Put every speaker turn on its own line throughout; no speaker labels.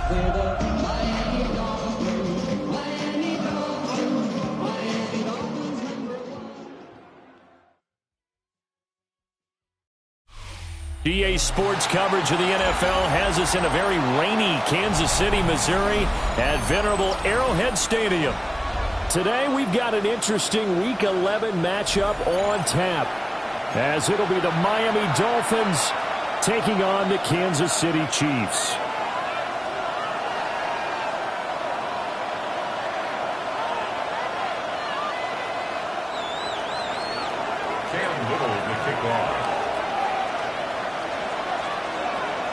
EA Sports coverage of the NFL has us in a very rainy Kansas City, Missouri at venerable Arrowhead Stadium. Today we've got an interesting Week 11 matchup on tap, as it'll be the Miami Dolphins taking on the Kansas City Chiefs.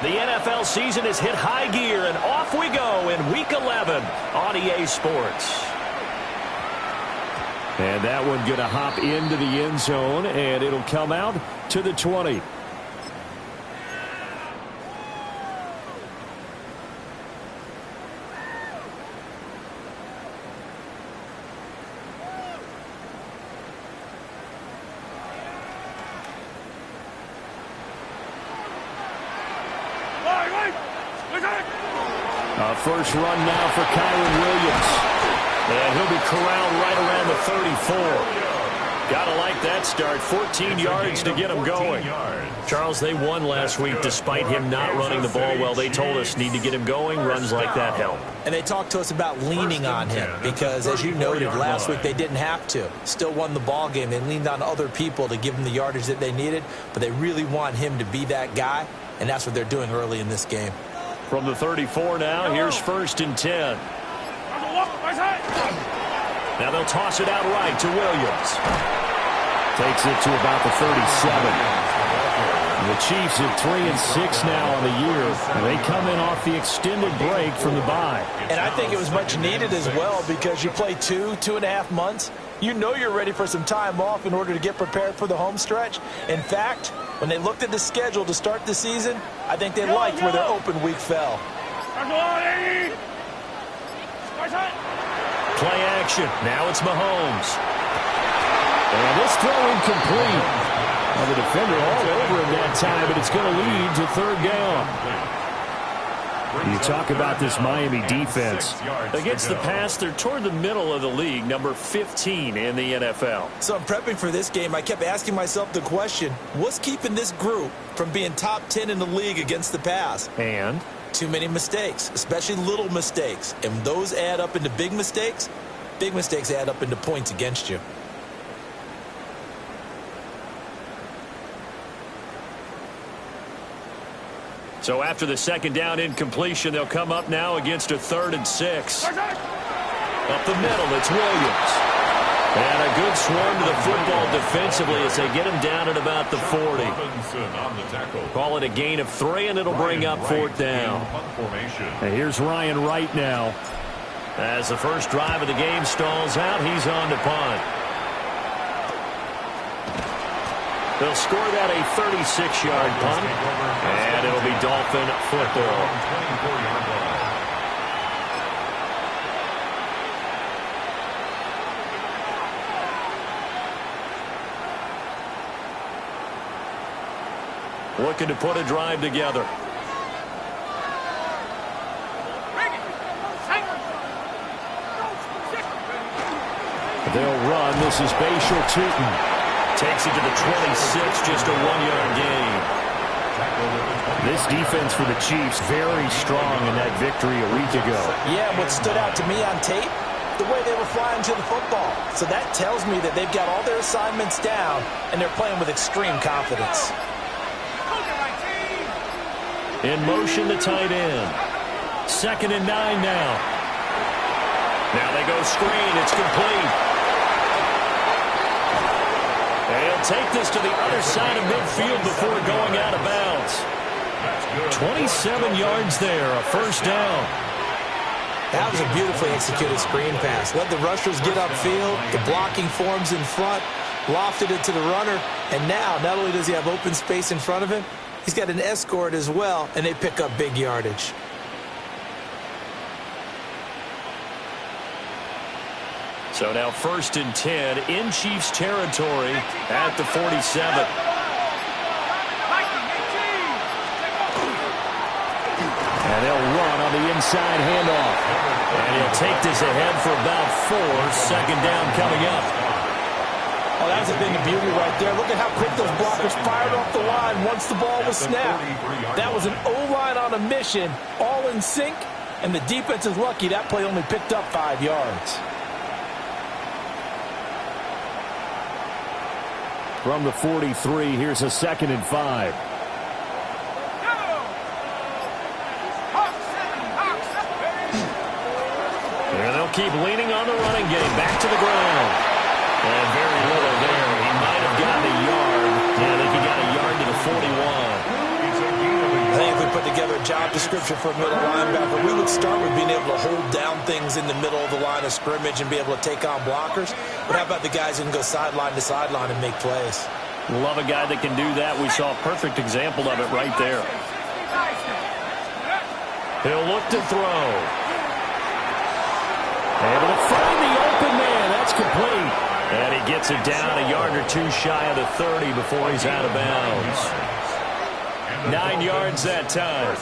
The NFL season has hit high gear, and off we go in Week 11 on EA Sports. And that one going to hop into the end zone, and it'll come out to the 20. First run now for Kyron Williams. And he'll be corralled right around the 34. Gotta like that start. 14 yards to get him going. Charles, they won last week despite him not running the ball well. They told us need to get him going. Runs like that help.
And they talked to us about leaning on him because, as you noted, last week they didn't have to. Still won the ball game. They leaned on other people to give them the yardage that they needed, but they really want him to be that guy, and that's what they're doing early in this game.
From the 34 now, here's 1st and 10. Now they'll toss it out right to Williams. Takes it to about the 37. The Chiefs at 3-6 now on the year, and they come in off the extended break from the bye.
And I think it was much needed as well, because you play 2.5 months. You know you're ready for some time off in order to get prepared for the home stretch. In fact, when they looked at the schedule to start the season, I think they liked where their open week fell.
Play action. Now it's Mahomes. And this throw incomplete. Well, the defender all over him that time, but it's going to lead to 3rd down. You talk about this Miami defense. Against the pass, they're toward the middle of the league, number 15 in the NFL.
So I'm prepping for this game. I kept asking myself the question, what's keeping this group from being top 10 in the league against the pass?
And?
Too many mistakes, especially little mistakes. And when those add up into big mistakes add up into points against you.
So after the 2nd down incompletion, they'll come up now against a 3rd and 6. Up the middle, it's Williams. And a good swarm to the football defensively as they get him down at about the 40. Call it a gain of 3, and it'll bring up 4th down. And here's Ryan Wright now. As the first drive of the game stalls out, he's on to punt. They'll score that a 36-yard punt, and it'll be Dolphin football. Looking to put a drive together. They'll run. This is Bashal Tootin. Takes it to the 26, just a 1-yard gain. This defense for the Chiefs, very strong in that victory a week ago.
Yeah, what stood out to me on tape, the way they were flying to the football. So that tells me that they've got all their assignments down, and they're playing with extreme confidence.
In motion, the tight end. 2nd and 9 now. Now they go screen. It's complete. They'll take this to the other side of midfield before going out of bounds. 27 yards there, a 1st down.
That was a beautifully executed screen pass. Let the rushers get upfield. The blocking forms in front. Lofted it to the runner. And now, not only does he have open space in front of him, he's got an escort as well, and they pick up big yardage.
So now 1st and 10 in Chiefs territory at the 47. And they'll run on on the inside handoff. And he'll take this ahead for about 4. Second down coming up.
Oh, that's a thing of beauty right there. Look at how quick those blockers fired off the line once the ball was snapped. That was an O-line on a mission, all in sync, and the defense is lucky that play only picked up 5 yards.
From the 43, here's a 2nd and 5. And they'll keep leaning on the running game. Back to the ground. And very little there. He might have gotten a yard. Yeah, I think he got a yard to the 41.
I think if we put together a job description for a middle linebacker, we would start with being able to hold down things in the middle of the line of scrimmage and be able to take on blockers. But how about the guys who can go sideline to sideline and make plays?
Love a guy that can do that. We saw a perfect example of it right there. He'll look to throw. Able to find the open man. That's complete. And he gets it down a yard or 2 shy of the 30 before he's out of bounds. 9 yards that time.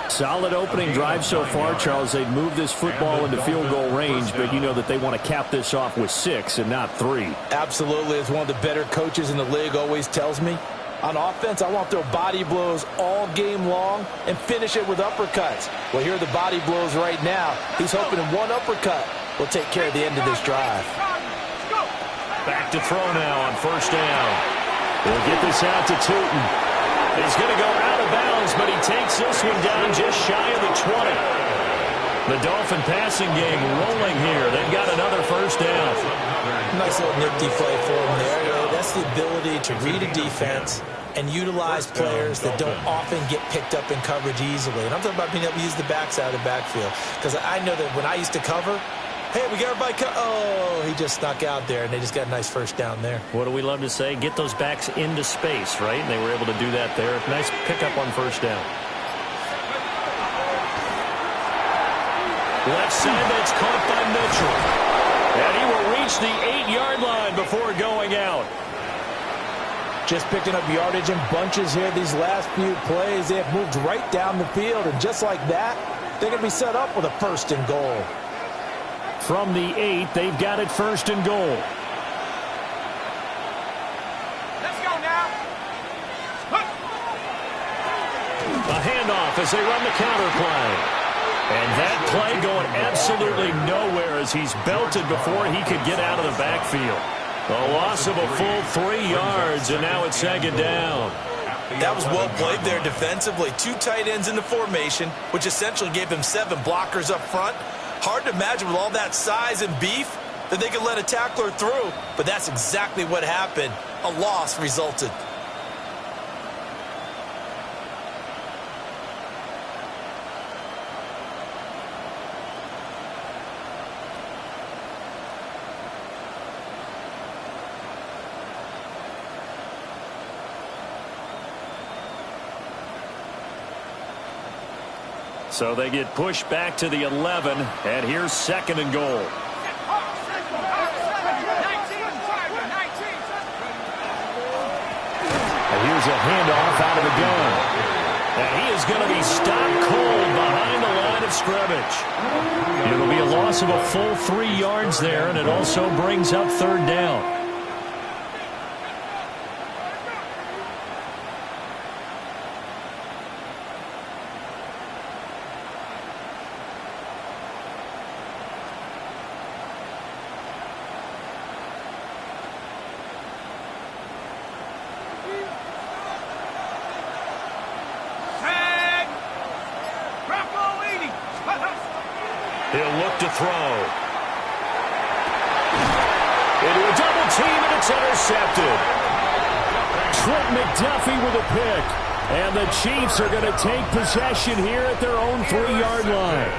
Solid opening drive so far, Charles. They've moved this football into field goal range, but you know that they want to cap this off with 6 and not 3.
Absolutely. As one of the better coaches in the league always tells me, on offense, I want to throw body blows all game long and finish it with uppercuts. Well, here are the body blows right now. He's hoping in one uppercut will take care of the end of this drive.
Back to throw now on 1st down. He'll get this out to Tootin. He's going to go out of bounds, but he takes this one down just shy of the 20. The Dolphin passing game rolling here. They've got another 1st down.
Nice little nifty play for him there. That's the ability to read a defense and utilize players that don't often get picked up in coverage easily. And I'm talking about being able to use the backside of the backfield. Because I know that when I used to cover, hey, we got everybody oh, he just snuck out there, and they just got a nice 1st down there.
What do we love to say? Get those backs into space, right? And they were able to do that there. Nice pickup on 1st down. Left side, that's caught by Mitchell. And he will reach the 8-yard line before going out.
Just picking up yardage in bunches here these last few plays. They have moved right down the field, and just like that, they're going to be set up with a 1st and goal.
From the 8, they've got it 1st and goal.
Let's go now.
A handoff as they run the counter play. And that play going absolutely nowhere as he's belted before he could get out of the backfield. A loss of a full 3 yards, and now it's 2nd down.
That was well played there defensively. 2 tight ends in the formation, which essentially gave him 7 blockers up front. Hard to imagine with all that size and beef that they could let a tackler through, but that's exactly what happened. A loss resulted.
So they get pushed back to the 11, and here's 2nd and goal. And here's a handoff out of the gun. And he is going to be stopped cold behind the line of scrimmage. It'll be a loss of a full 3 yards there, and it also brings up 3rd down. He'll look to throw. Into a double team, and it's intercepted. Trent McDuffie with a pick. And the Chiefs are going to take possession here at their own 3-yard line.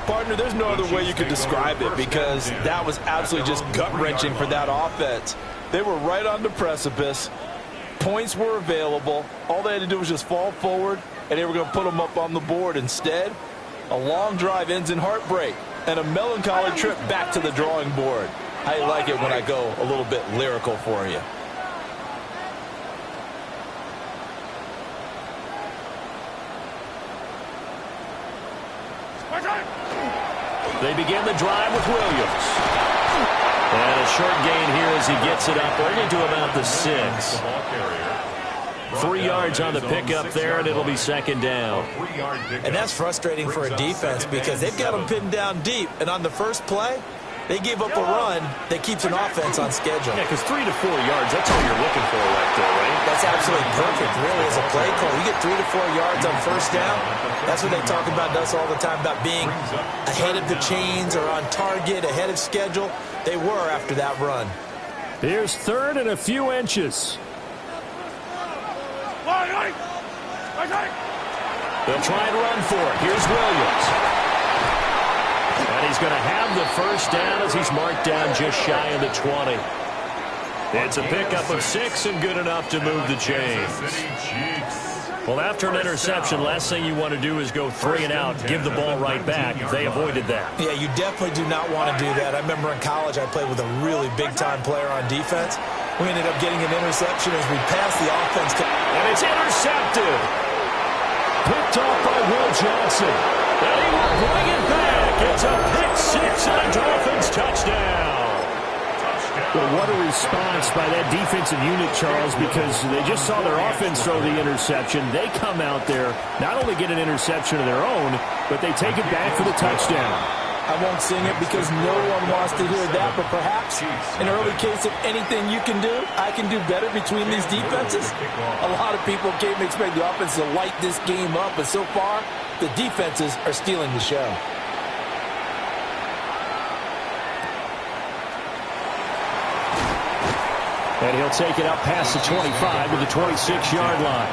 Partner, there's no other way you could describe it because that was absolutely just gut-wrenching for that offense. They were right on the precipice. Points were available. All they had to do was just fall forward, and they were going to put them up on the board. Instead, a long drive ends in heartbreak and a melancholy trip back to the drawing board. I like it when I go a little bit lyrical for you.
They begin the drive with Williams. And a short gain here as he gets it up only to about the 6. 3 yards on the pickup there, and it'll be second down.
And that's frustrating for a defense because they've got them pinned down deep. And on the first play, they gave up a run that keeps an offense on schedule.
Yeah, because 3 to 4 yards, that's all you're looking for right there, right?
That's absolutely perfect, really, as a play call. You get 3 to 4 yards on first down. That's what they talk about us all the time, about being ahead of the chains or on target, ahead of schedule. They were after that run.
Here's third and a few inches. They'll try and run for it. Here's Williams. And he's going to have the first down as he's marked down just shy of the 20. It's a pickup of 6 and good enough to move the chains. Well, after an interception, last thing you want to do is go 3 and out, give the ball right back. They avoided that.
Yeah, you definitely do not want to do that. I remember in college I played with a really big-time player on defense. We ended up getting an interception as we passed the offense.
And it's intercepted. Picked off by Will Johnson. And he will bring it back. It's a pick 6 and a Dolphins touchdown.
Well, what a response by that defensive unit, Charles, because they just saw their offense throw the interception. They come out there, not only get an interception of their own, but they take it back for the touchdown.
I won't sing it because no one wants to hear that, but perhaps an early case of anything you can do, I can do better between these defenses. A lot of people came to expect the offense to light this game up, but so far, the defenses are stealing the show.
And he'll take it up past the 25 to the 26-yard line.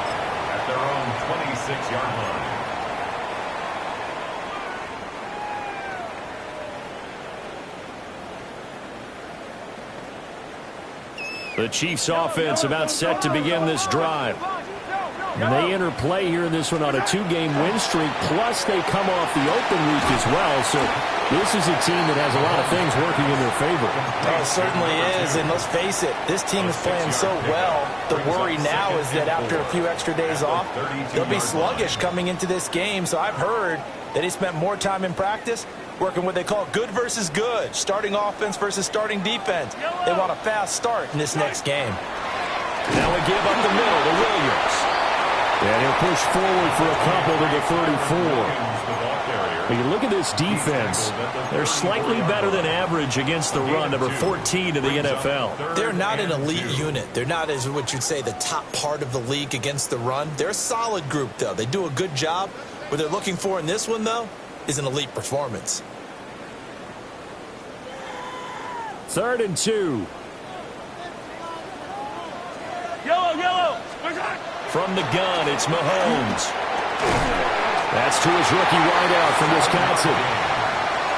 At their own 26-yard line.
The Chiefs offense about set to begin this drive. And they enter play here in this one on a 2-game win streak, plus they come off the open week as well. So this is a team that has a lot of things working in their favor.
Oh, it certainly is, and let's face it, this team is playing so well. The worry now is that after a few extra days off, they'll be sluggish coming into this game. So I've heard that he spent more time in practice working what they call good versus good, starting offense versus starting defense. They want a fast start in this next game.
Now we give up the middle to Williams. And he'll push forward for a couple to the 34. But you look at this defense, they're slightly better than average against the run, number 14 in the NFL.
They're not an elite unit. They're not, as what you'd say, the top part of the league against the run. They're a solid group, though. They do a good job. What they're looking for in this one, though, is an elite performance.
3rd and 2.
Yellow.
From the gun, it's Mahomes. That's to his rookie wideout from Wisconsin.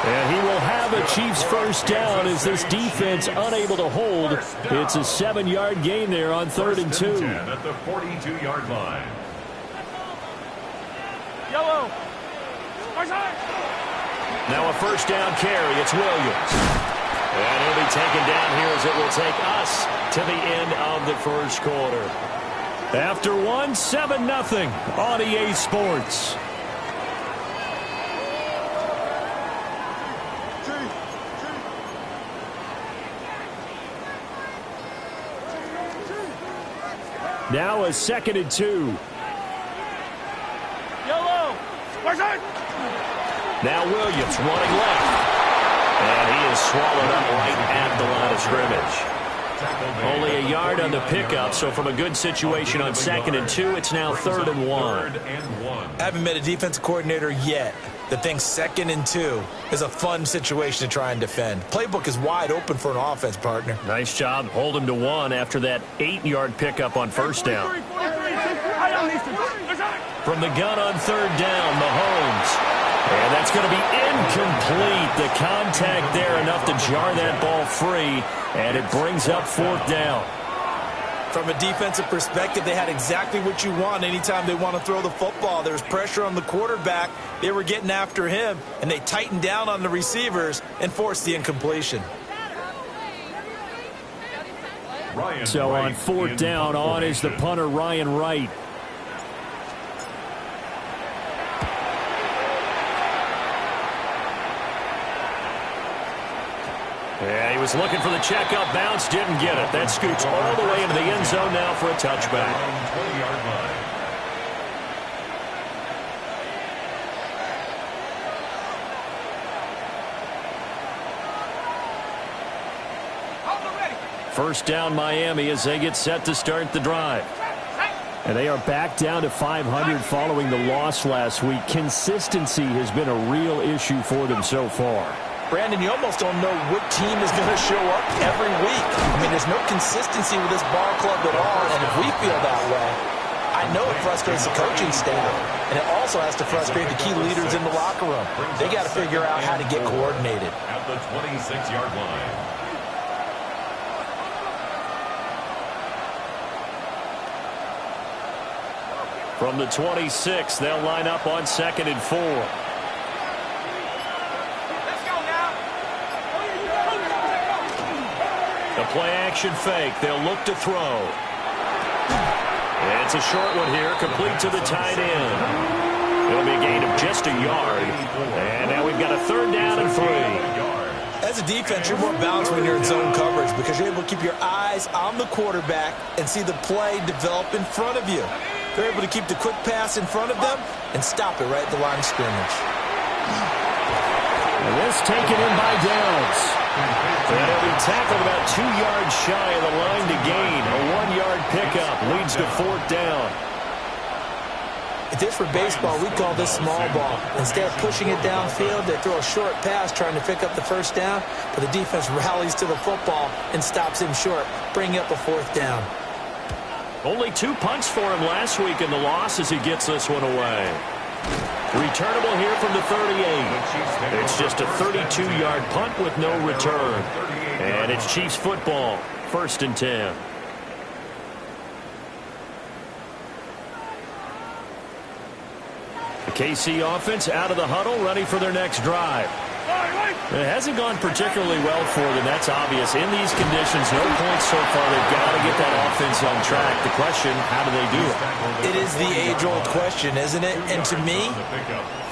And he will have a Chiefs first down as this defense unable to hold. It's a 7-yard gain there on 3rd and 2.
At the 42-yard line.
Yellow.
Now a first down carry. It's Williams. And he'll be taken down here as it will take us to the end of the first quarter. After 7-0 on EA Sports. Now a 2nd and 2.
Yellow.
Now Williams running left. And he is swallowed up right at the line of scrimmage. Only a yard on the pickup, so from a good situation on 2nd and 2, it's now 3rd and 1.
I haven't met a defensive coordinator yet that thinks 2nd and 2 is a fun situation to try and defend. Playbook is wide open for an offense, partner.
Nice job. Hold him to 1 after that 8-yard pickup on first down. From the gun on 3rd down, Mahomes. And that's going to be incomplete. The contact there enough to jar that ball free, and it brings up 4th down.
From a defensive perspective, they had exactly what you want anytime they want to throw the football. There was pressure on the quarterback. They were getting after him, and they tightened down on the receivers and forced the incompletion.
So on 4th down, on is the punter, Ryan Wright. Yeah, he was looking for the checkup bounce, didn't get it. That scoots all the way into the end zone now for a touchback.
20-yard line.
First down Miami as they get set to start the drive.
And they are back down to 500 following the loss last week. Consistency has been a real issue for them so far.
Brandon, you almost don't know what team is going to show up every week. I mean, there's no consistency with this ball club at all, and if we feel that way, I know it frustrates the coaching staff, and it also has to frustrate the key leaders in the locker room. They got to figure out how to get coordinated.
At the 26-yard line.
From the 26, they'll line up on 2nd and 4. The play-action fake. They'll look to throw. It's a short one here, complete to the tight end. It'll be a gain of just a yard. And now we've got a 3rd down and 3.
As a defense, you're more balanced when you're in zone coverage because you're able to keep your eyes on the quarterback and see the play develop in front of you. They're able to keep the quick pass in front of them and stop it right at the line of scrimmage.
And this taken in by Downs.
And he'll be tackled about 2 yards shy of the line to gain. A 1-yard pickup leads to 4th down.
If this were baseball, we'd call this small ball. Instead of pushing it downfield, they throw a short pass trying to pick up the 1st down, but the defense rallies to the football and stops him short, bringing up a 4th down.
Only 2 punts for him last week in the loss as he gets this one away. Returnable here from the 38. It's just a 32-yard punt with no return. And it's Chiefs football, 1st and 10. The KC offense out of the huddle, ready for their next drive. It hasn't gone particularly well for them. That's obvious. In these conditions, no points so far. They've got to get that offense on track. The question, how do they do it?
It is the age-old question, isn't it? And to me,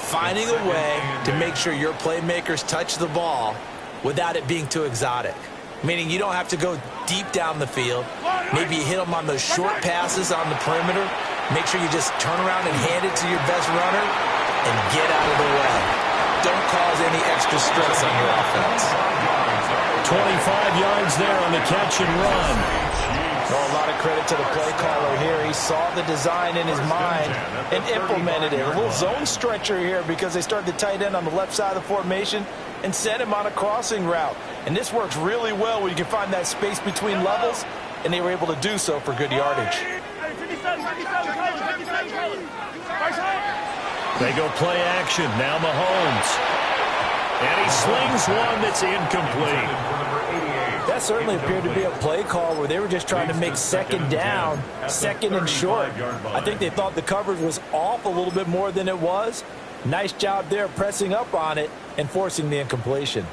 finding a way to make sure your playmakers touch the ball without it being too exotic. Meaning you don't have to go deep down the field. Maybe you hit them on those short passes on the perimeter. Make sure you just turn around and hand it to your best runner and get out of the way. Don't cause any extra stress on your offense.
25 yards there on the catch and run.
A lot of credit to the play caller here. He saw the design in his mind and implemented it. A little zone stretcher here because they started the tight end on the left side of the formation and sent him on a crossing route. And this works really well when you can find that space between levels, and they were able to do so for good yardage.
They go play action. Now Mahomes. And he slings one that's incomplete.
That certainly appeared to be a play call where they were just trying to make 2nd down, 2nd and short. I think they thought the coverage was off a little bit more than it was. Nice job there pressing up on it and forcing the incompletion.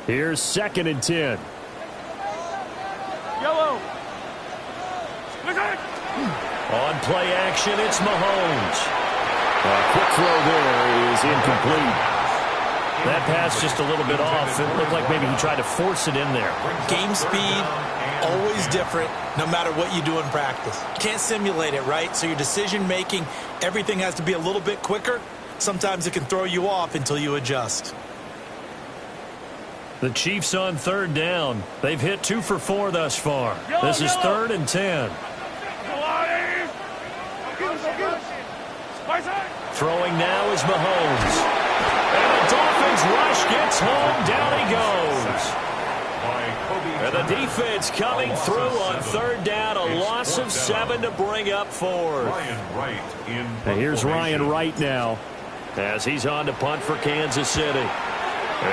Here's 2nd and 10.
Yellow.
On play action, it's Mahomes.
A quick throw there is incomplete.
That pass just a little bit off. It looked like maybe he tried to force it in there.
Game speed, always different, no matter what you do in practice. You can't simulate it, right? So your decision-making, everything has to be a little bit quicker. Sometimes it can throw you off until you adjust.
The Chiefs on 3rd down. They've hit 2 for 4 thus far. This is 3rd and 10. Throwing now is Mahomes. And the Dolphins rush gets home. Down he goes. And the defense coming through on 3rd down. A loss of 7 to bring up 4th.
And here's Ryan Wright now,
as he's on to punt for Kansas City.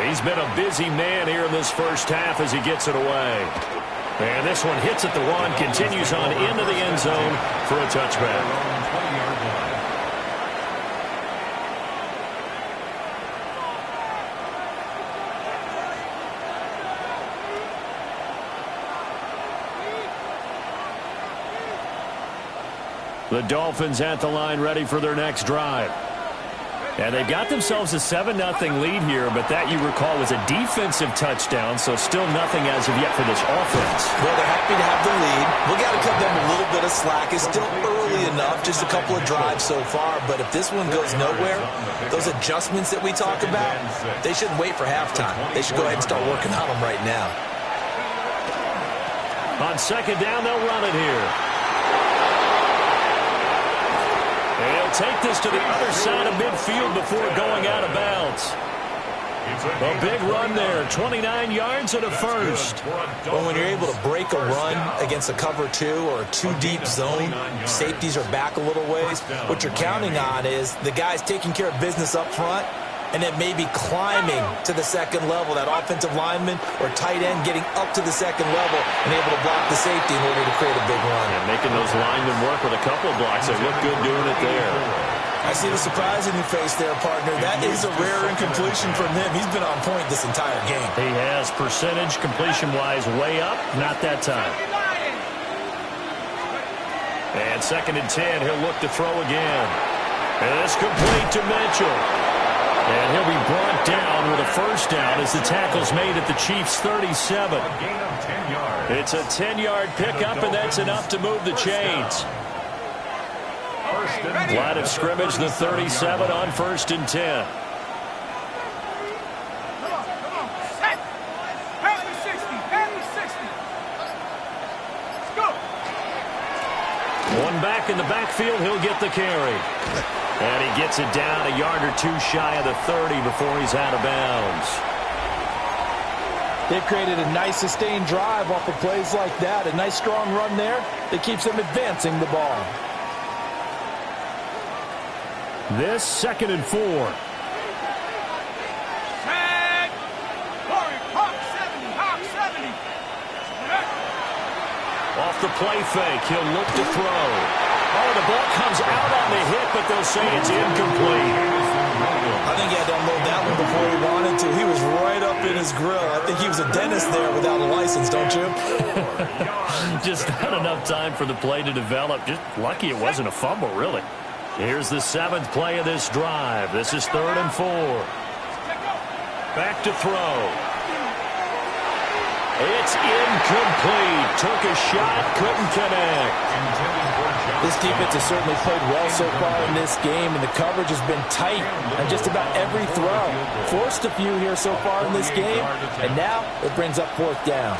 He's been a busy man here in this first half as he gets it away. And this one hits at the 1, continues on into the end zone for a touchback. The Dolphins at the line ready for their next drive. And they've got themselves a 7-0 lead here, but that, you recall, was a defensive touchdown, so still nothing as of yet for this offense.
Well, they're happy to have the lead. We got to cut them a little bit of slack. It's still early enough, just a couple of drives so far, but if this one goes nowhere, those adjustments that we talk about, they shouldn't wait for halftime. They should go ahead and start working on them right now.
On second down, they'll run it here. They'll take this to the other side of midfield before going out of bounds. A big run there, 29 yards and a first.
Well, when you're able to break a run against a cover 2 or a 2-deep zone, safeties are back a little ways. What you're counting on is the guys taking care of business up front and then maybe climbing to the second level, that offensive lineman or tight end getting up to the second level and able to block the safety in order to create a big run.
And making those linemen work with a couple of blocks. They look good doing it there.
I see the surprise in your face there, partner. That is a rare incompletion from him. He's been on point this entire game.
He has percentage completion-wise way up. Not that time. And second and 10, he'll look to throw again. And it's complete to Mitchell. And he'll be brought down with a first down as the tackle's made at the Chiefs' 37. It's a 10-yard pickup, and that's enough to move the chains. Line of scrimmage, the 37 on 1st and 10. One back in the backfield, he'll get the carry. And he gets it down a yard or two shy of the 30 before he's out of bounds.
They've created a nice sustained drive off of plays like that. A nice strong run there that keeps them advancing the ball.
This 2nd and 4.
Off the play fake, he'll look to throw. Oh, the ball comes out on the hit, but they'll say it's incomplete.
I think he had to unload that one before he wanted to. He was right up in his grill. I think he was a dentist there without a license, don't you?
Just not enough time for the play to develop. Just lucky it wasn't a fumble, really. Here's the 7th play of this drive. This is 3rd and 4. Back to throw. It's incomplete. Took a shot, couldn't connect.
This defense has certainly played well so far in this game, and the coverage has been tight on just about every throw. Forced a few here so far in this game, and now it brings up 4th down.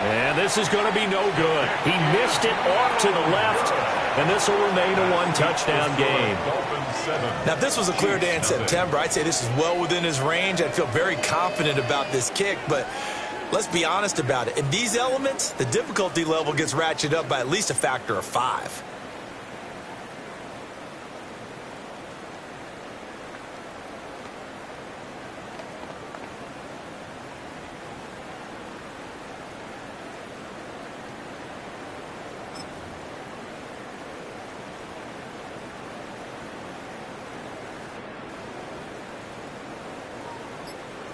And this is going to be no good. He missed it off to the left, and this will remain a 1-touchdown game.
Now, if this was a clear day in September, I'd say this is well within his range. I'd feel very confident about this kick, but let's be honest about it. In these elements, the difficulty level gets ratcheted up by at least a factor of 5.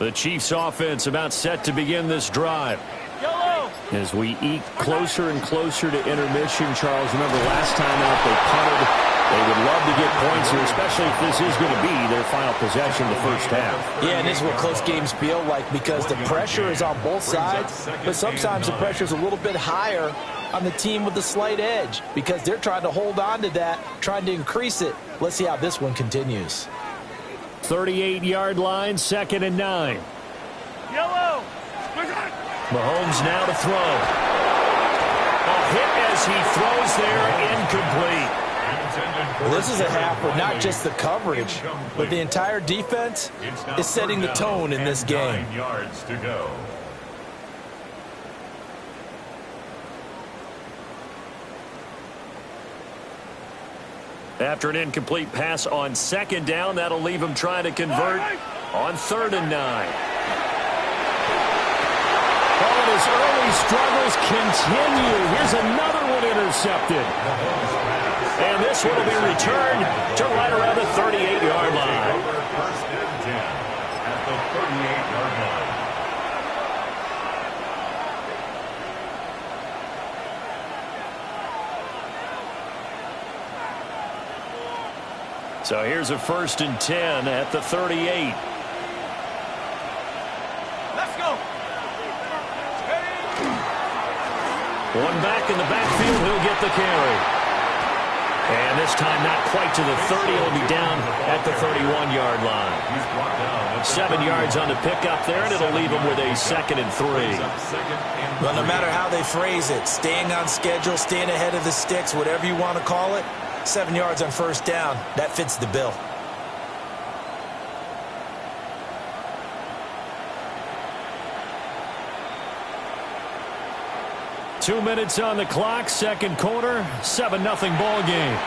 The Chiefs offense about set to begin this drive. As we eke closer and closer to intermission, Charles, remember last time out they punted. They would love to get points here, especially if this is going to be their final possession of the first half.
Yeah, and this is what close games feel like because the pressure is on both sides, but sometimes the pressure is a little bit higher on the team with the slight edge because they're trying to hold on to that, trying to increase it. Let's see how this one continues.
38-yard line, 2nd and 9.
Yellow.
Mahomes now to throw. A hit as he throws there, incomplete.
Well, this is a half where not just the coverage, but the entire defense is setting the tone in this game.
9 yards to go.
After an incomplete pass on 2nd down, that'll leave him trying to convert on 3rd and 9. Oh, and his early struggles continue. Here's another one intercepted. And this one will be returned to right around the 38-yard line.
First and 10 at the 38-yard line.
So here's a 1st and 10 at the 38.
Let's go.
One back in the backfield. He'll get the carry. And this time not quite to the 30. He'll be down at the 31-yard line. 7 yards on the pickup there, and it'll leave him with a 2nd and 3.
Well, no matter how they phrase it, staying on schedule, staying ahead of the sticks, whatever you want to call it, 7 yards on 1st down, that fits the bill.
Two minutes on the clock, 2nd quarter, 7-0 ball game.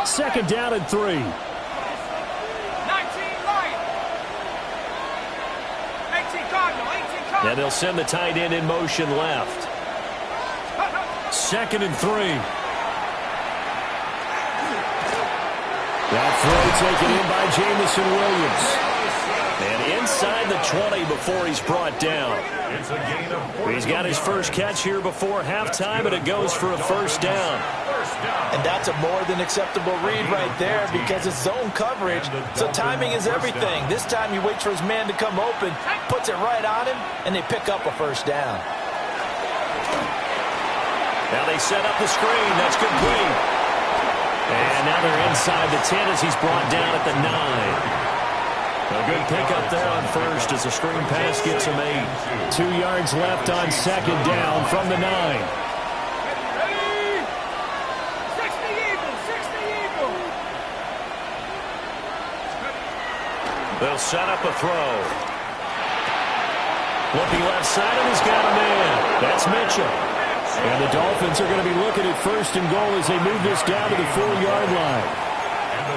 Second down and 3.
19 line. 18 Cardinal. 18 Cardinal.
And they'll send the tight end in motion left. 2nd and 3.
That throw taken in by Jamison Williams.
And inside the 20 before he's brought down. He's got his first catch here before halftime, and it goes for a 1st down.
And that's a more than acceptable read right there because it's zone coverage, so timing is everything. This time he waits for his man to come open, puts it right on him, and they pick up a 1st down.
Now they set up the screen. That's complete. And now they're inside the 10 as he's brought down at the 9. A good pickup there on 1st as the screen pass gets him 8.
2 yards left on 2nd down from the 9.
Ready? 60 Eagles. 60 Eagles.
They'll set up a throw. Looking left side, and he's got a man. That's Mitchell.
And the Dolphins are going to be looking at 1st and goal as they move this down to the 4-yard line.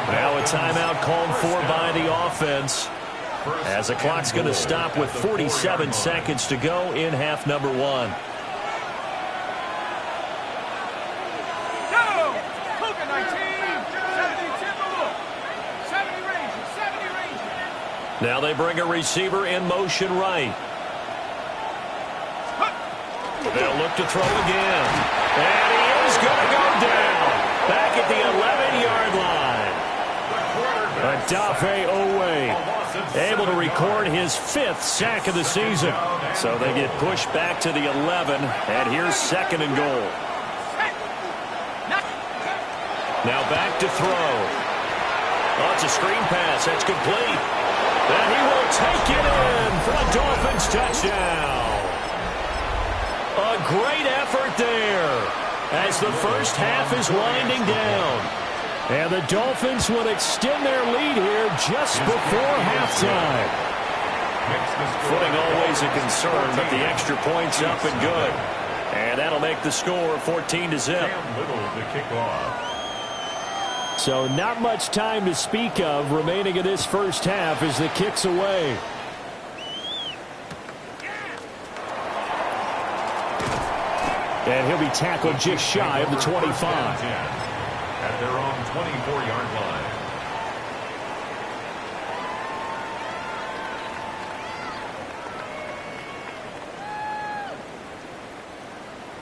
Now a timeout called for by the offense as the clock's going to stop with 47 seconds to go in half number 1.
Go! Luka 19. 70 Timberwolves. 70 Rangers. 70 Rangers.
Now they bring a receiver in motion right. They'll look to throw again. And he is going to go down. Back at the 11-yard line. Adafe Owe able to record his 5th sack of the season. So they get pushed back to the 11. And here's 2nd and goal. Now back to throw. Oh, it's a screen pass. That's complete. And he will take it in for a Dolphins touchdown. A great effort there as the first half is winding down.
And the Dolphins will extend their lead here just before halftime.
Footing always a concern, but the extra point's up and good. And that'll make the score 14-0.
So not much time to speak of remaining in this first half as the kick's away. And he'll be tackled just shy of the 25.
At their own 24-yard line.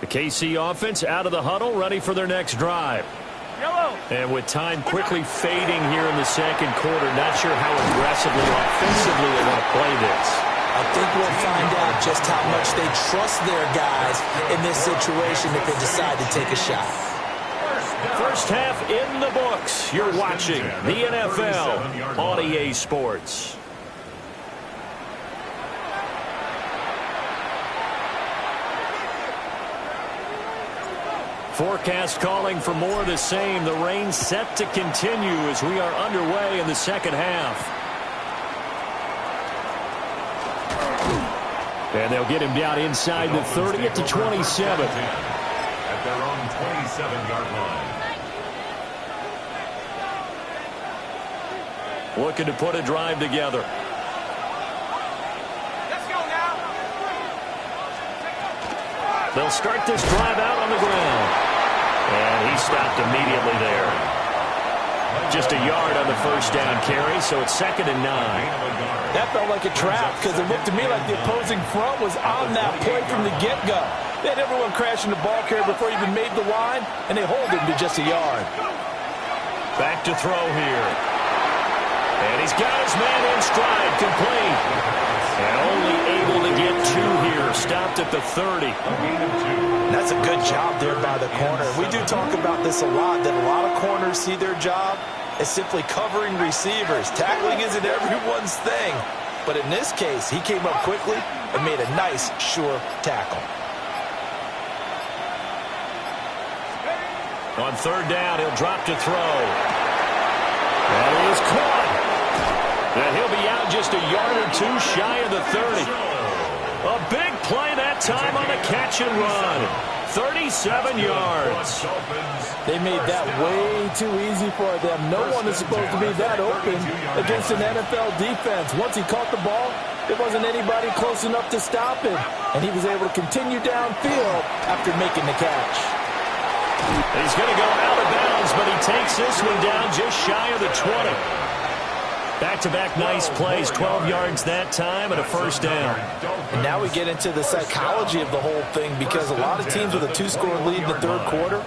The KC offense out of the huddle, ready for their next drive.
Yellow.
And with time quickly fading here in the 2nd quarter, not sure how aggressively or offensively they want to play this.
I think we'll find out just how much they trust their guys in this situation if they decide to take a shot.
First half in the books. You're watching the NFL on EA Sports. Forecast calling for more of the same. The rain set to continue as we are underway in the 2nd half.
And they'll get him down inside the 30 at the 27.
At their own 27-yard line.
Looking to put a drive together.
Let's go now.
They'll start this drive out on the ground. And he stopped immediately there. Just a yard on the first down carry, so it's 2nd and 9.
That felt like a trap because it looked to me like the opposing front was on that play from the get-go. They had everyone crashing the ball carrier before he even made the line, and they hold him to just a yard.
Back to throw here. And he's got his man in stride, complete. And only able to get 2 here, stopped at the 30.
That's a good job there by the corner. We do talk about this a lot, that a lot of corners see their job as simply covering receivers. Tackling isn't everyone's thing. But in this case, he came up quickly and made a nice, sure tackle.
On 3rd down, he'll drop to throw. And he is caught. And he'll be out just a yard or 2 shy of the 30. A big play that time on the catch and run. 37 yards.
They made that way too easy for them. No one is supposed to be that open against an NFL defense. Once he caught the ball, there wasn't anybody close enough to stop him. And he was able to continue downfield after making the catch.
He's going to go out of bounds, but he takes this one down just shy of the 20. Back-to-back nice plays, 12 yards that time and a 1st down.
And now we get into the psychology of the whole thing, because a lot of teams with a 2-score lead in the 3rd quarter,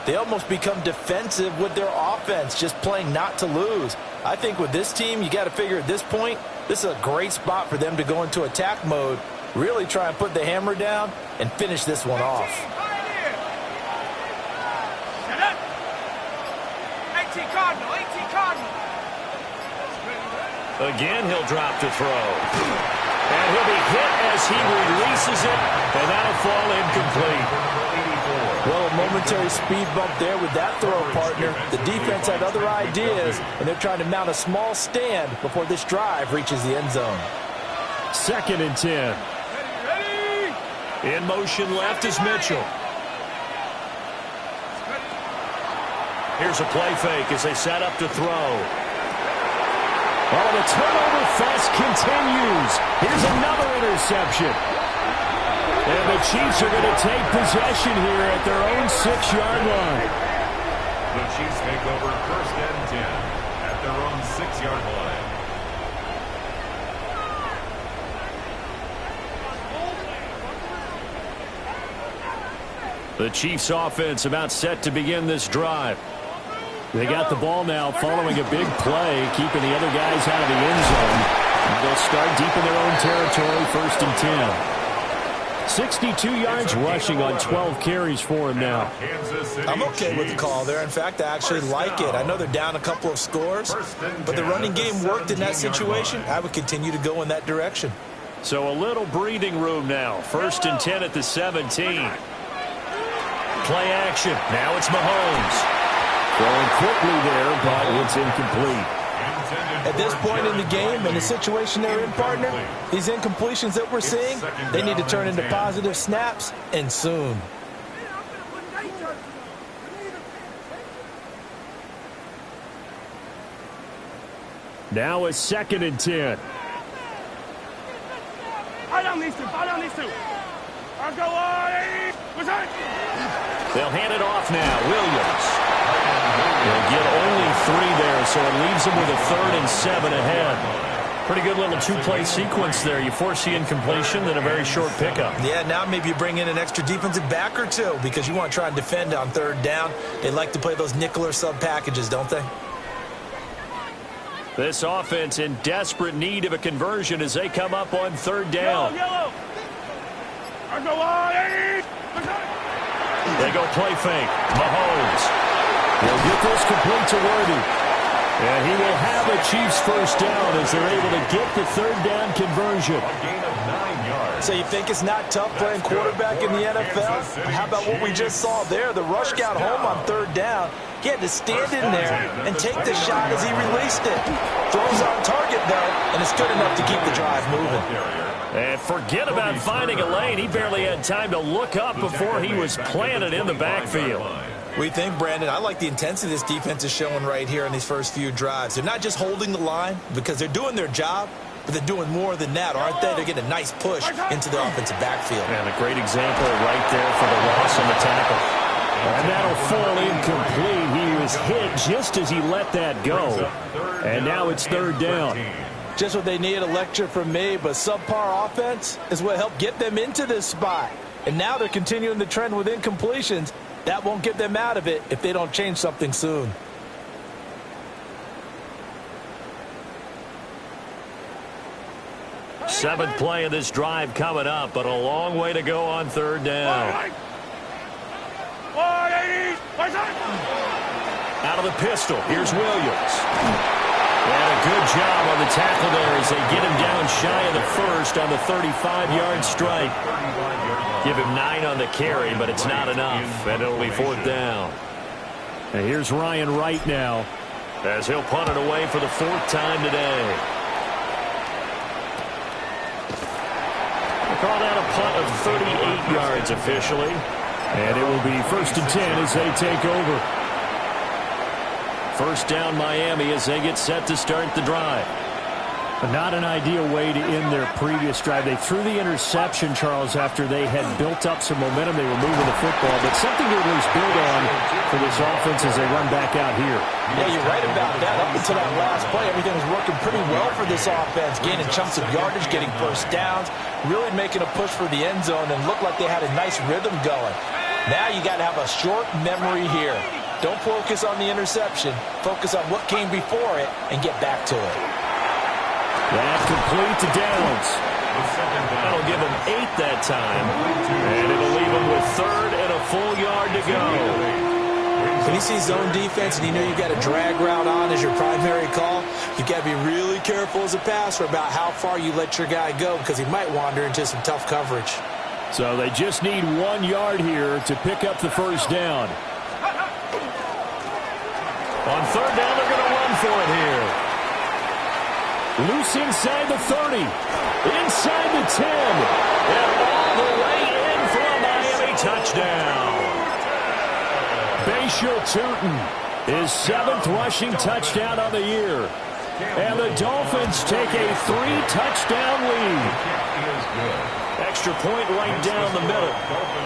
they almost become defensive with their offense, just playing not to lose. I think with this team, you got to figure at this point, this is a great spot for them to go into attack mode, really try and put the hammer down and finish this one off.
Set up. 18 Cardinal, 18 Cardinal.
Again, he'll drop to throw. And he'll be hit as he releases it, and that'll fall incomplete.
Well, a momentary speed bump there with that throw, partner. The defense had other ideas, and they're trying to mount a small stand before this drive reaches the end zone.
2nd and 10.
Ready?
In motion left is Mitchell. Here's a play fake as they set up to throw.
Oh, the turnover fuss continues. Here's another interception. And the Chiefs are going to take possession here at their own 6-yard line.
The Chiefs take over 1st and 10 at their own 6-yard line.
The Chiefs offense about set to begin this drive.
They got the ball now following a big play, keeping the other guys out of the end zone. They'll start deep in their own territory, 1st and 10. 62 yards rushing on 12 carries for him now.
I'm okay with the call there. In fact, I actually like it. I know they're down a couple of scores, but the running game worked in that situation. I would continue to go in that direction.
So a little breathing room now. 1st and 10 at the 17. Play action. Now it's Mahomes.
Throwing quickly there, but it's incomplete.
At this point in the game, in the situation they're in, partner, these incompletions that we're seeing, they need to turn into positive snaps, and soon.
Now it's 2nd and 10.
Fall down these two, fall down these two. I'll go on. What's that?
They'll hand it off now. Williams. They'll get only 3 there, so it leaves them with a 3rd and 7 ahead. Pretty good little 2-play sequence there. You force the incompletion, then a very short pickup.
Yeah, now maybe you bring in an extra defensive back or 2 because you want to try and defend on 3rd down. They like to play those nickel or sub packages, don't they?
This offense in desperate need of a conversion as they come up on 3rd down.
Yellow. I'll go on.
They go play fake. Mahomes.
He'll get this complete to Worthy. And he will have a Chiefs 1st down as they're able to get the 3rd down conversion.
A gain of 9 yards.
So you think it's not tough playing quarterback in the NFL? How about what we just saw there? The rush got home on 3rd down. He had to stand in there and take the shot as he released it. Throws on target, though, and it's good enough to keep the drive moving.
And forget about finding a lane. He barely had time to look up before he was planted in the backfield.
We think, Brandon, I like the intensity this defense is showing right here in these first few drives. They're not just holding the line because they're doing their job, but they're doing more than that, aren't they? They're getting a nice push into the offensive backfield.
And a great example right there for the loss on the tackle.
And that'll fall incomplete. He was hit just as he let that go. And now it's 3rd down.
Just what they need, a lecture from me, but subpar offense is what helped get them into this spot. And now they're continuing the trend with incompletions. That won't get them out of it if they don't change something soon.
Seventh play of this drive coming up, but a long way to go on third down. Out of the pistol, here's Williams. And a good job on the tackle there as they get him down shy of the first on the 35-yard strike. Give him 9 on the carry, but it's not enough, and it'll be fourth down.
And here's Ryan Wright now,
as he'll punt it away for the 4th time today. They call that a punt of 38 yards officially.
And it will be 1st and 10 as they take over.
First down Miami as they get set to start the drive.
Not an ideal way to end their previous drive. They threw the interception, Charles, after they had built up some momentum. They were moving the football, but something to at least build on for this offense as they run back out here.
Yeah, you're right about that. Up until that last play, everything was working pretty well for this offense, gaining chunks of yardage, getting first downs, really making a push for the end zone, and looked like they had a nice rhythm going. Now you got to have a short memory here. Don't focus on the interception. Focus on what came before it and get back to it.
That complete to Downs.
That'll give him 8 that time. And it'll leave him with 3rd and a full yard to go.
When you see zone defense and you know you've got a drag route on as your primary call, you've got to be really careful as a passer about how far you let your guy go because he might wander into some tough coverage.
So they just need 1 yard here to pick up the first down.
On third down, they're going to run for it here.
Loose inside the 30. Inside the 10.
And all the way in for a Miami touchdown.
Bashaw Tootin, his 7th rushing touchdown on the year. And the Dolphins take a 3-touchdown lead.
Extra point right down the middle.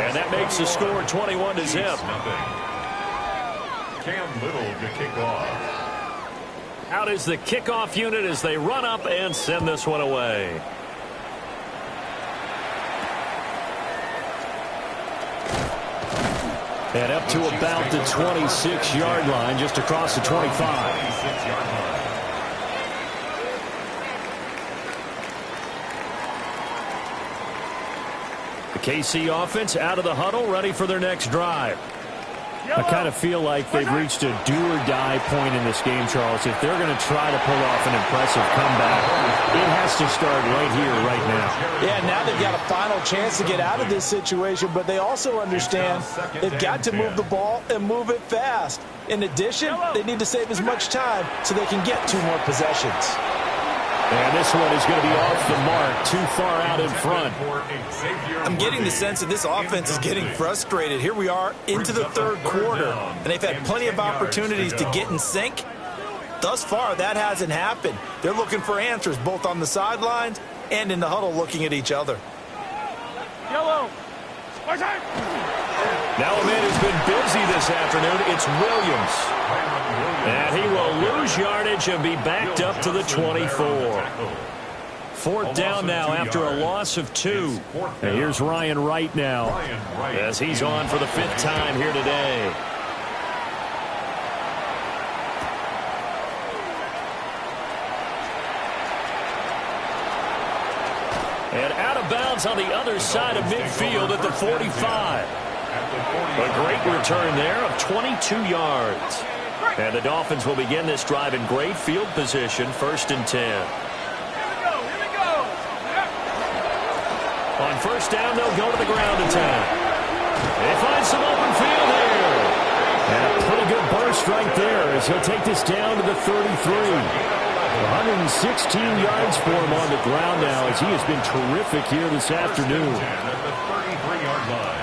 And that makes the score 21-0.
Cam Little to kick off.
Out is the kickoff unit as they run up and send this one away.
And up to about the 26-yard line, just across the 25.
26-yard line.
The KC offense out of the huddle, ready for their next drive.
I kind of feel like they've reached a do-or-die point in this game, Charles. If they're going to try to pull off an impressive comeback, it has to start right here, right now.
Yeah, now they've got a final chance to get out of this situation, but they also understand they've got to move the ball and move it fast. In addition, they need to save as much time so they can get 2 more possessions.
And this one is going to be off the mark, too far out in front.
I'm getting the sense that this offense is getting frustrated. Here we are into the 3rd quarter, and they've had plenty of opportunities to get in sync. Thus far, that hasn't happened. They're looking for answers both on the sidelines and in the huddle looking at each other.
Yellow.
Now a man who's been busy this afternoon, it's Williams. And he will lose yardage and be backed up to the 24. 4th down now after a loss of 2.
And here's Ryan Wright now,
as he's on for the 5th time here today. And out of bounds on the other side of midfield at the 45. A great return there of 22 yards. And the Dolphins will begin this drive in great field position, 1st and 10.
Here we go.
On 1st down, they'll go to the ground attack. They find some open field here.
and a pretty good burst right there as he'll take this down to the 33. 116 yards for him on the ground now as he has been terrific here this afternoon.
At the 33-yard line.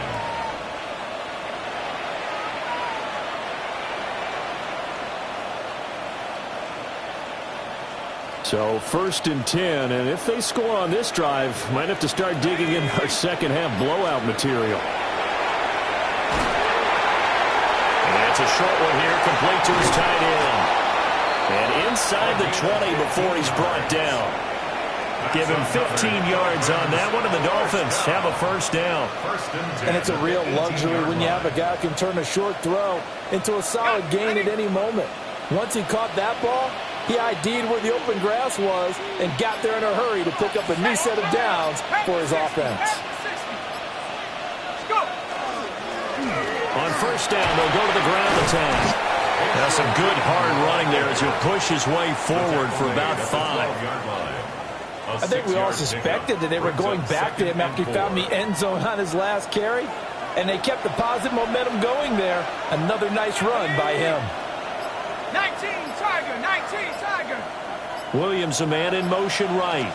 So 1st and 10, and if they score on this drive, might have to start digging in our second half blowout material.
And that's a short one here, complete to his tight end. And inside the 20 before he's brought down. Give him 15 yards on that one, and the Dolphins have a first down.
And it's a real luxury when you have a guy who can turn a short throw into a solid gain at any moment. Once he caught that ball, he ID'd where the open grass was and got there in a hurry to pick up a new set of downs for his offense.
On first down, they'll go to the ground attack. Now some good hard running there as he'll push his way forward for about 5.
I think we all suspected that they were going back to him after he found the end zone on his last carry, and they kept the positive momentum going there. Another nice run by him.
19 Tiger, 19 Tiger.
Williams, a man in motion right.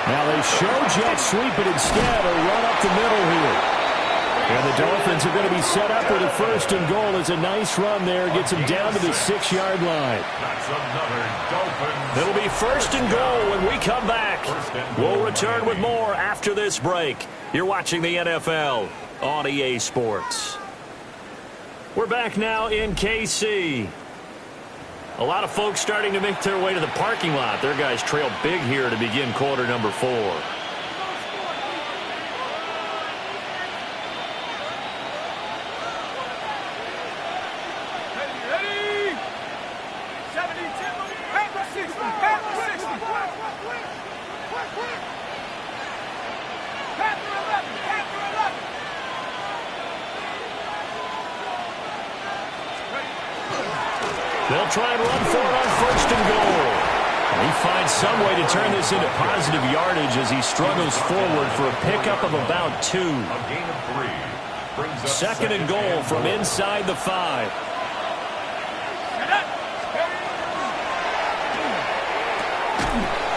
Now they show jet sweep, but instead a run up the middle here. And the Dolphins are going to be set up with a first and goal. As a nice run there gets them down to the 6-yard line.
That's another Dolphins.
It'll be first and goal when we come back. We'll return with more after this break. You're watching the NFL on EA Sports. We're back now in KC. A lot of folks starting to make their way to the parking lot. Their guys trail big here to begin quarter number 4. They'll try and run for it on first and goal. And he finds some way to turn this into positive yardage as he struggles forward for a pickup of about 2.
A gain of 3. Brings up
Second and goal from inside the 5.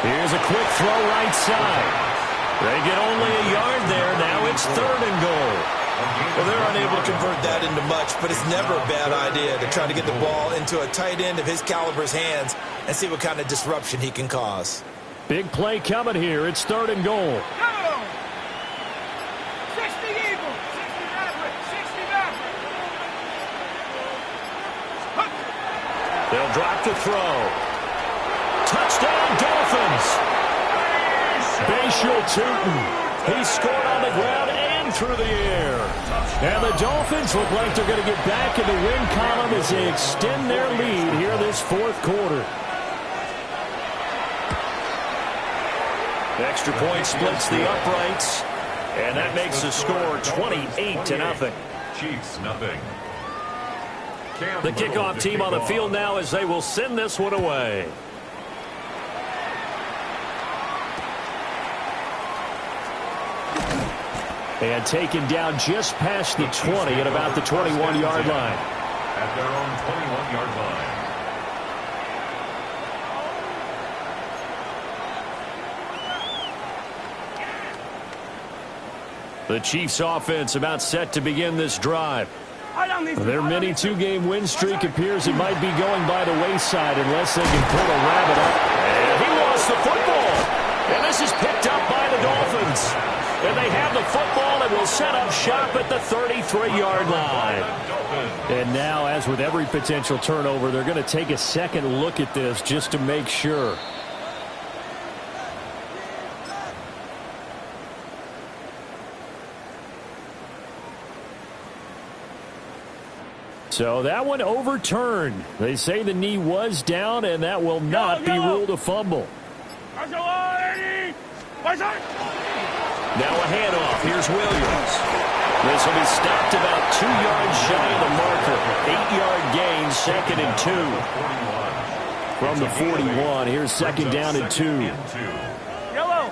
Here's a quick throw right side. They get only a yard there. Now it's third and goal.
Well, they're unable to convert that into much, but it's never a bad idea to try to get the ball into a tight end of his caliber's hands and see what kind of disruption he can cause.
Big play coming here. It's third and goal.
Go! 60 Eagles, 60 Maverick, 60 Maverick.
They'll drop the throw. Touchdown, Dolphins! Bashal Tootin. He scored on the ground and through the air. And the Dolphins look like they're going to get back in the win column as they extend their lead here this fourth quarter. The extra point splits the uprights, and that makes the score 28-0.
Chiefs, nothing.
The kickoff team on the field now as they will send this one away.
And taken down just past the 20 at about the 21-yard line.
At their own 21-yard line.
The Chiefs offense about set to begin this drive. Their mini two-game win streak appears it might be going by the wayside unless they can pull a rabbit up. And he lost the football. And this is picked up by the Dolphins. And they have the football and will set up shop at the 33-yard line.
And now, as with every potential turnover, they're going to take a second look at this just to make sure. So that one overturned. They say the knee was down, and that will not be ruled a fumble.
Now a handoff. Here's Williams. This will be stopped about 2 yards shy of the marker. 8-yard gain, second and 2. From the 41, here's second down and 2.
Yellow.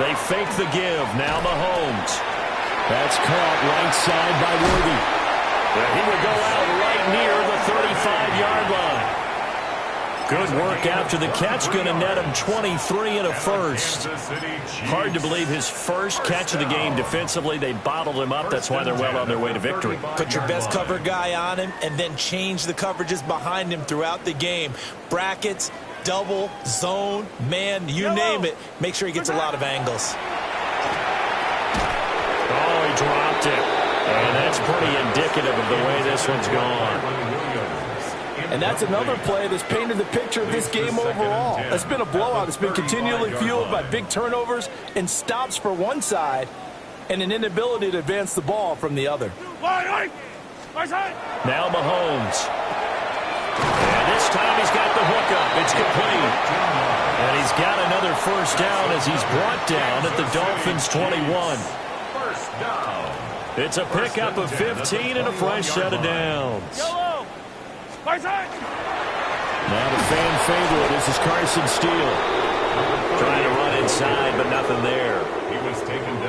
They fake the give. Now Mahomes. That's caught right side by Worthy. He will go out right near the 35-yard line. Good work after the catch. Going to net him 23 and a first. Hard to believe his first catch of the game defensively. They bottled him up. That's why they're well on their way to victory.
Put your best cover guy on him and then change the coverages behind him throughout the game. Brackets, double, zone, man, you name it. Make sure he gets a lot of angles.
Oh, he dropped it. And that's pretty indicative of the way this one's gone.
And that's another play that's painted the picture of this game overall. It's been a blowout. It's been continually fueled by big turnovers and stops for one side and an inability to advance the ball from the other.
Now Mahomes. And this time he's got the hook up. It's complete. And he's got another first down as he's brought down at the Dolphins' 21. It's a pickup of 15 and a fresh set of downs. Now the fan favorite, this is Carson Steele. Trying to run inside, but nothing there.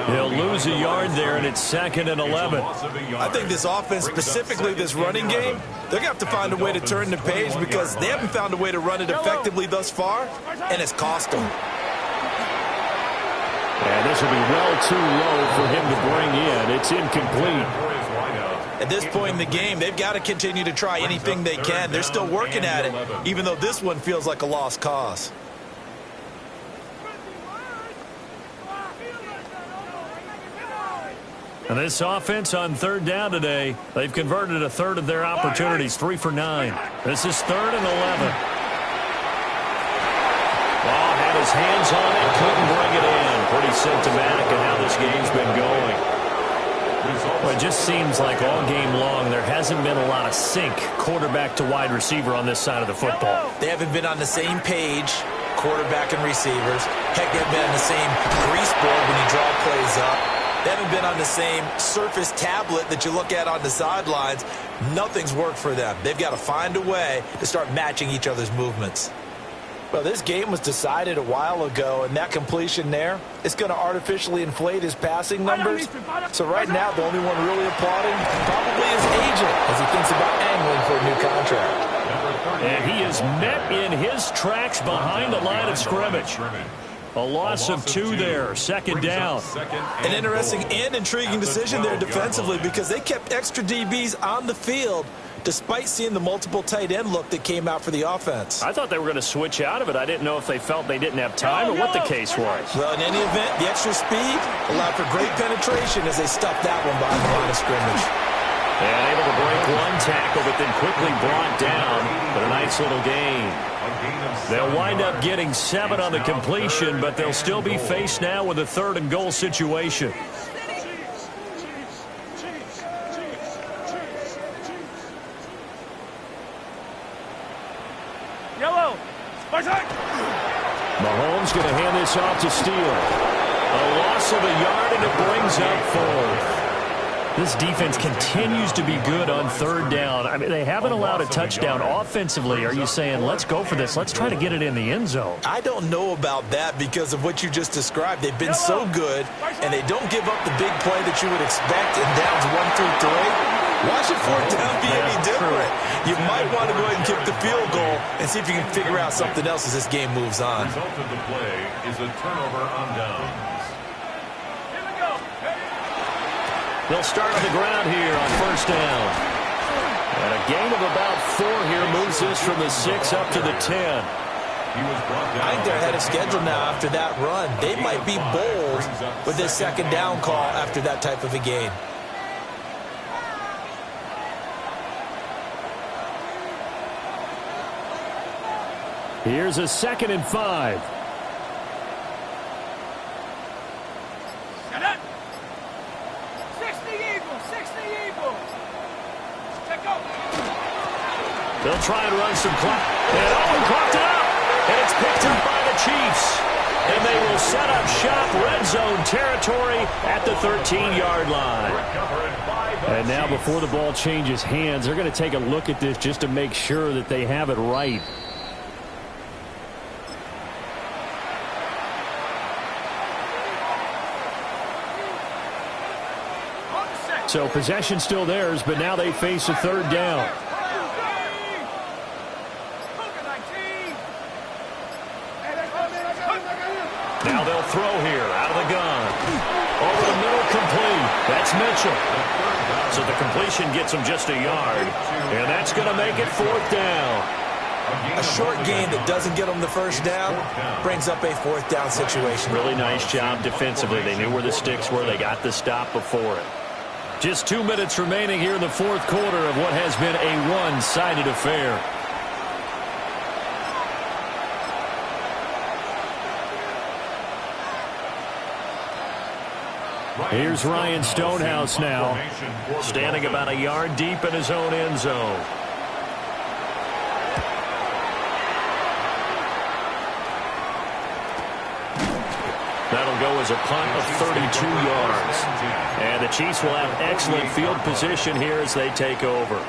He'll lose a yard there, and it's 2nd and 11.
I think this offense, specifically this running game, they're going to have to find a way to turn the page because they haven't found a way to run it effectively thus far, and it's cost them.
And this will be well too low for him to bring in. It's incomplete.
At this point in the game, they've got to continue to try anything they can. They're still working at it, even though this one feels like a lost cause.
And this offense on 3rd down today, they've converted a third of their opportunities, 3 for 9. This is 3rd and 11. Ball had his hands on it, couldn't bring it in. Pretty symptomatic of how this game's been going. Well, it just seems like all game long there hasn't been a lot of sync quarterback to wide receiver on this side of the football.
They haven't been on the same page, quarterback and receivers. Heck, they haven't been on the same grease board when you draw plays up. They haven't been on the same surface tablet that you look at on the sidelines. Nothing's worked for them. They've got to find a way to start matching each other's movements.
Well, this game was decided a while ago, and that completion there is going to artificially inflate his passing numbers. So right now, the only one really applauding probably his agent as he thinks about angling for a new contract.
And he is met in his tracks behind the line of scrimmage. A loss of 2 there, 2nd down.
An interesting and intriguing decision there defensively because they kept extra DBs on the field despite seeing the multiple tight end look that came out for the offense.
I thought they were going to switch out of it. I didn't know if they felt they didn't have time or what the case was.
Well, in any event, the extra speed allowed for great penetration as they stuffed that one behind the line of scrimmage.
And able to break one tackle, but then quickly brought down. But a nice little gain. They'll wind up getting 7 on the completion, but they'll still be faced now with a 3rd and goal situation. Mahomes going to hand this off to Steele. A loss of a yard, and it brings up 4th. This defense continues to be good on 3rd down. I mean, they haven't allowed a touchdown offensively. Are you saying, let's go for this? Let's try to get it in the end zone.
I don't know about that because of what you just described. They've been so good, and they don't give up the big play that you would expect in downs 1 through 3. Watch it 4th down be any different. You might want to go ahead and kick the field goal and see if you can figure out something else as this game moves on.
The result of the play is a turnover on downs.
They'll start on the ground here on 1st down. And a gain of about 4 here moves this from the 6 up to the 10.
I think they're ahead of schedule now after that run. They might be bold with this 2nd down call after that type of a gain.
Here's a 2nd and 5.
They'll try and run some clock. And clocked it up. And it's picked up by the Chiefs. And they will set up shop, red zone territory at the 13-yard line. And now before the ball changes hands, they're going to take a look at this just to make sure that they have it right. So possession still theirs, but now they face a 3rd down. Now they'll throw here out of the gun. Over the middle, complete. That's Mitchell. So the completion gets him just a yard. And that's going to make it 4th down.
A short gain that doesn't get them the 1st down brings up a 4th down situation.
Really nice job defensively. They knew where the sticks were. They got the stop before it. Just 2 minutes remaining here in the 4th quarter of what has been a one-sided affair.
Here's Ryan Stonehouse now,
standing about a yard deep in his own end zone. That'll go as a punt of 32 yards. And the Chiefs will have excellent field position here as they take over.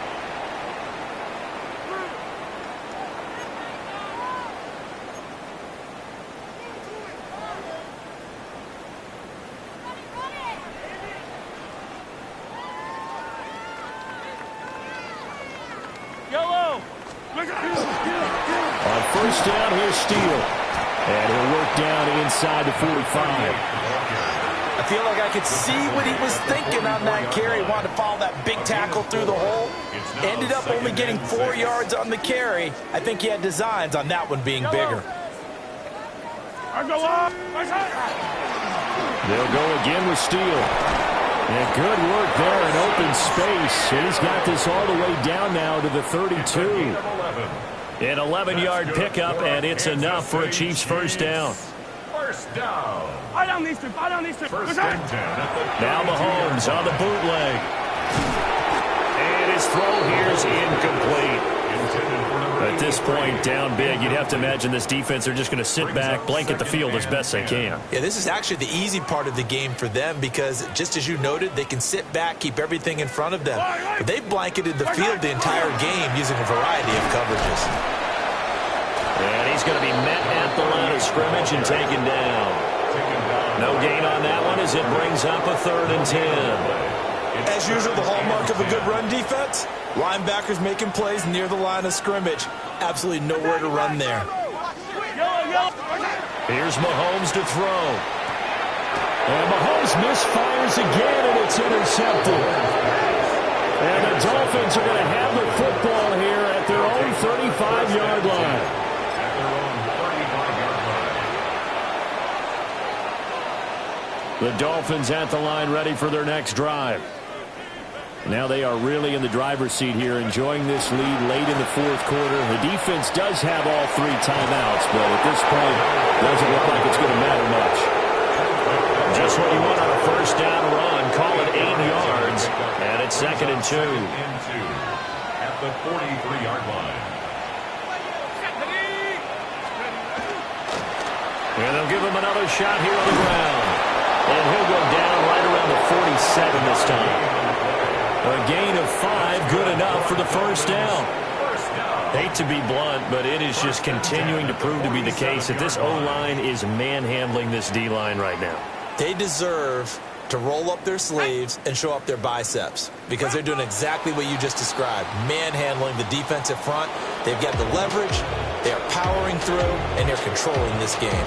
On first down, here's Steele. And he'll work down inside the 45.
I feel like I could see what he was thinking on that carry. Wanted to follow that big tackle through the hole. Ended up only getting 4 yards on the carry. I think he had designs on that one being bigger.
They'll go again with Steele. And good work there in open space. And he's got this all the way down now to the 32.
An 11-yard pickup, and it's enough for a Chiefs first down.
First down.
First
and 10.
Now Mahomes on the bootleg. And his throw here is incomplete. At this point, down big, you'd have to imagine this defense are just going to sit back, blanket the field as best they can.
Yeah, this is actually the easy part of the game for them because, just as you noted, they can sit back, keep everything in front of them. But they've blanketed the field the entire game using a variety of coverages.
And he's going to be met at the line of scrimmage and taken down. No gain on that one as it brings up a 3rd and 10.
As usual, the hallmark of a good run defense, linebackers making plays near the line of scrimmage. Absolutely nowhere to run there.
Here's Mahomes to throw.
And Mahomes misfires again, and it's intercepted. And the Dolphins are going to have the football here at their own 35-yard line. The Dolphins at the line, ready for their next drive. Now they are really in the driver's seat here, enjoying this lead late in the 4th quarter. The defense does have all 3 timeouts, but at this point, doesn't look like it's going to matter much.
Just what you want on a first down run. Call it 8 yards, and it's 2nd and 2.
At the 43-yard line.
And they'll give him another shot here on the ground. And he'll go down right around the 47 this time. A gain of 5, good enough for the first down. Hate to be blunt, but it is just continuing to prove to be the case that this O-line is manhandling this D-line right now.
They deserve to roll up their sleeves and show up their biceps because they're doing exactly what you just described, manhandling the defensive front. They've got the leverage, they are powering through, and they're controlling this game.